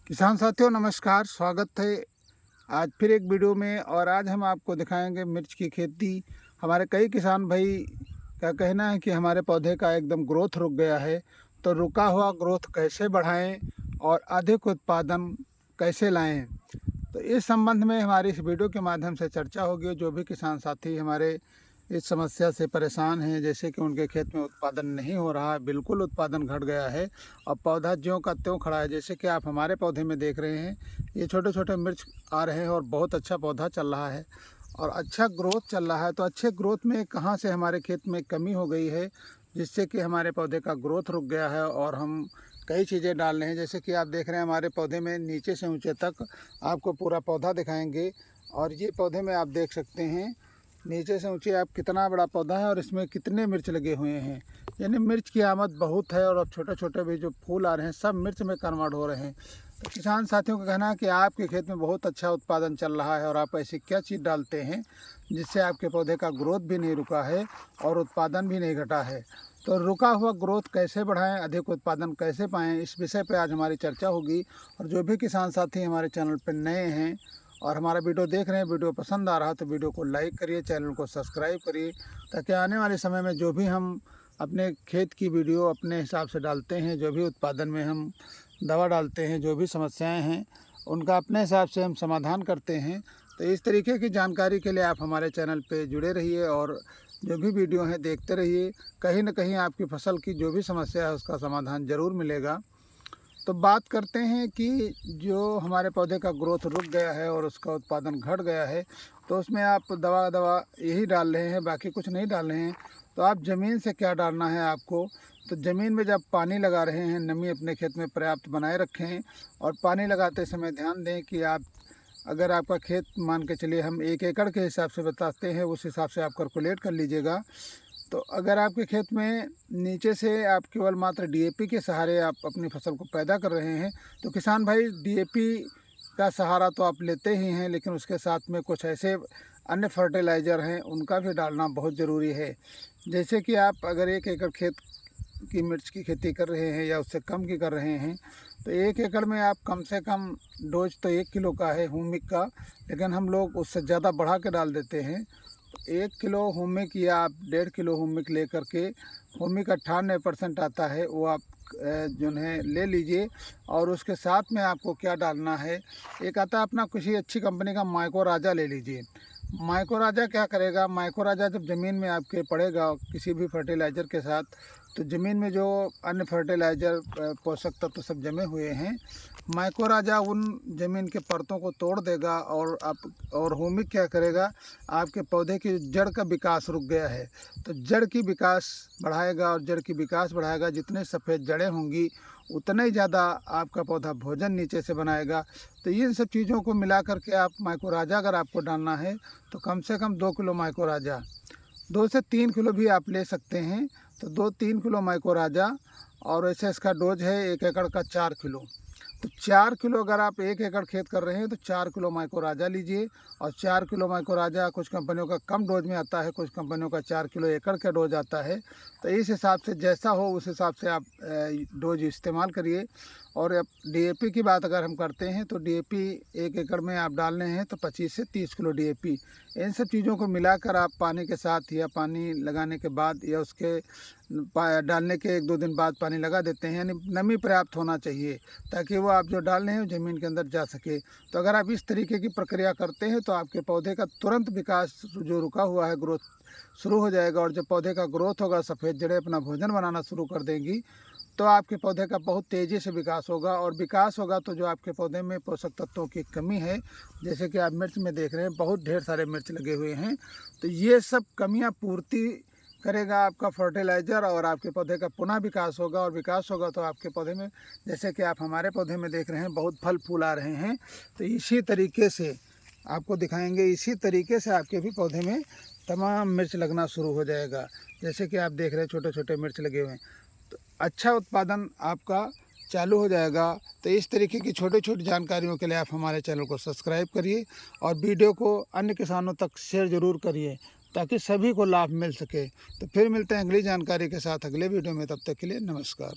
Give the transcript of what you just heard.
किसान साथियों नमस्कार, स्वागत है आज फिर एक वीडियो में। और आज हम आपको दिखाएंगे मिर्च की खेती। हमारे कई किसान भाई का कहना है कि हमारे पौधे का एकदम ग्रोथ रुक गया है, तो रुका हुआ ग्रोथ कैसे बढ़ाएं और अधिक उत्पादन कैसे लाएं। तो इस संबंध में हमारी इस वीडियो के माध्यम से चर्चा होगी। जो भी किसान साथी हमारे इस समस्या से परेशान हैं, जैसे कि उनके खेत में उत्पादन नहीं हो रहा है, बिल्कुल उत्पादन घट गया है और पौधा ज्यों का त्यों खड़ा है, जैसे कि आप हमारे पौधे में देख रहे हैं, ये छोटे छोटे मिर्च आ रहे हैं और बहुत अच्छा पौधा चल रहा है और अच्छा ग्रोथ चल रहा है। तो अच्छे ग्रोथ में कहाँ से हमारे खेत में कमी हो गई है, जिससे कि हमारे पौधे का ग्रोथ रुक गया है। और हम कई चीज़ें डाल रहे हैं, जैसे कि आप देख रहे हैं हमारे पौधे में नीचे से ऊंचे तक आपको पूरा पौधा दिखाएंगे। और ये पौधे में आप देख सकते हैं नीचे से ऊंचे आप कितना बड़ा पौधा है और इसमें कितने मिर्च लगे हुए हैं। यानी मिर्च की आमद बहुत है और अब छोटे छोटे भी जो फूल आ रहे हैं सब मिर्च में कन्वर्ट हो रहे हैं। तो किसान साथियों का कहना है कि आपके खेत में बहुत अच्छा उत्पादन चल रहा है और आप ऐसी क्या चीज़ डालते हैं जिससे आपके पौधे का ग्रोथ भी नहीं रुका है और उत्पादन भी नहीं घटा है। तो रुका हुआ ग्रोथ कैसे बढ़ाएं, अधिक उत्पादन कैसे पाएं, इस विषय पर आज हमारी चर्चा होगी। और जो भी किसान साथी हमारे चैनल पर नए हैं और हमारा वीडियो देख रहे हैं, वीडियो पसंद आ रहा है तो वीडियो को लाइक करिए, चैनल को सब्सक्राइब करिए, ताकि आने वाले समय में जो भी हम अपने खेत की वीडियो अपने हिसाब से डालते हैं, जो भी उत्पादन में हम दवा डालते हैं, जो भी समस्याएं हैं उनका अपने हिसाब से हम समाधान करते हैं। तो इस तरीके की जानकारी के लिए आप हमारे चैनल पे जुड़े रहिए और जो भी वीडियो हैं देखते रहिए। कहीं ना कहीं आपकी फसल की जो भी समस्या है उसका समाधान ज़रूर मिलेगा। तो बात करते हैं कि जो हमारे पौधे का ग्रोथ रुक गया है और उसका उत्पादन घट गया है, तो उसमें आप दवा यही डाल रहे हैं, बाकी कुछ नहीं डाल रहे हैं। तो आप ज़मीन से क्या डालना है आपको, तो ज़मीन में जब पानी लगा रहे हैं, नमी अपने खेत में पर्याप्त बनाए रखें और पानी लगाते समय ध्यान दें कि आप अगर आपका खेत मान के चलिए हम 1 एकड़ के हिसाब से बताते हैं, उस हिसाब से आप कैलकुलेट कर लीजिएगा। तो अगर आपके खेत में नीचे से आप केवल मात्र डीएपी के सहारे आप अपनी फसल को पैदा कर रहे हैं, तो किसान भाई डीएपी का सहारा तो आप लेते ही हैं, लेकिन उसके साथ में कुछ ऐसे अन्य फर्टिलाइज़र हैं उनका भी डालना बहुत ज़रूरी है। जैसे कि आप अगर 1 एकड़ खेत की मिर्च की खेती कर रहे हैं या उससे कम की कर रहे हैं, तो 1 एकड़ में आप कम से कम डोज तो 1 किलो का है हुमिक का, लेकिन हम लोग उससे ज़्यादा बढ़ा के डाल देते हैं। 1 किलो हुमिक या आप 1.5 किलो हुमिक ले करके, हुमिक 98% आता है, वो आप जो है ले लीजिए। और उसके साथ में आपको क्या डालना है, एक आता है अपना किसी अच्छी कंपनी का माइको राजा ले लीजिए। माइको राजा क्या करेगा, माइको राजा जब ज़मीन में आपके पड़ेगा किसी भी फर्टिलाइज़र के साथ, तो ज़मीन में जो अन्य फर्टिलाइज़र पोषक तत्व सब जमे हुए हैं, माइको राजा उन ज़मीन के परतों को तोड़ देगा। और हुमिक क्या करेगा, आपके पौधे की जड़ का विकास रुक गया है तो जड़ की विकास बढ़ाएगा और जड़ की विकास बढ़ाएगा। जितने सफ़ेद जड़ें होंगी उतना ही ज़्यादा आपका पौधा भोजन नीचे से बनाएगा। तो इन सब चीज़ों को मिला करके आप माइको राजा अगर आपको डालना है तो कम से कम 2 किलो माइको राजा, 2 से 3 किलो भी आप ले सकते हैं। तो 2-3 किलो माइको राजा, और ऐसे इसका डोज है 1 एकड़ का 4 किलो। तो 4 किलो अगर आप 1 एकड़ खेत कर रहे हैं तो 4 किलो माइको राजा लीजिए। और 4 किलो माइको राजा कुछ कंपनियों का कम डोज में आता है, कुछ कंपनियों का 4 किलो एकड़ का डोज आता है। तो इस हिसाब से जैसा हो उस हिसाब से आप डोज इस्तेमाल करिए। और अब डीएपी की बात अगर हम करते हैं तो डीएपी 1 एकड़ में आप डालने हैं तो 25 से 30 किलो डीएपी, इन सब चीज़ों को मिलाकर आप पानी के साथ या पानी लगाने के बाद या उसके डालने के 1-2 दिन बाद पानी लगा देते हैं। यानी नमी पर्याप्त होना चाहिए ताकि वो आप जो डाल रहे हैं ज़मीन के अंदर जा सके। तो अगर आप इस तरीके की प्रक्रिया करते हैं तो आपके पौधे का तुरंत विकास जो रुका हुआ है ग्रोथ शुरू हो जाएगा। और जब पौधे का ग्रोथ होगा, सफ़ेद जड़ें अपना भोजन बनाना शुरू कर देंगी, तो आपके पौधे का बहुत तेज़ी से विकास होगा। और विकास होगा तो जो आपके पौधे में पोषक तत्वों की कमी है, जैसे कि आप मिर्च में देख रहे हैं बहुत ढेर सारे मिर्च लगे हुए हैं, तो ये सब कमियां पूर्ति करेगा आपका फर्टिलाइज़र और आपके पौधे का पुनः विकास होगा। और विकास होगा तो आपके पौधे में, जैसे कि आप हमारे पौधे में देख रहे हैं बहुत फल फूल आ रहे हैं, तो इसी तरीके से आपको दिखाएंगे, इसी तरीके से आपके भी पौधे में तमाम मिर्च लगना शुरू हो जाएगा। जैसे कि आप देख रहे हैं छोटे छोटे मिर्च लगे हुए हैं, तो अच्छा उत्पादन आपका चालू हो जाएगा। तो इस तरीके की छोटी छोटी जानकारियों के लिए आप हमारे चैनल को सब्सक्राइब करिए और वीडियो को अन्य किसानों तक शेयर ज़रूर करिए ताकि सभी को लाभ मिल सके। तो फिर मिलते हैं अगली जानकारी के साथ अगले वीडियो में, तब तक के लिए नमस्कार।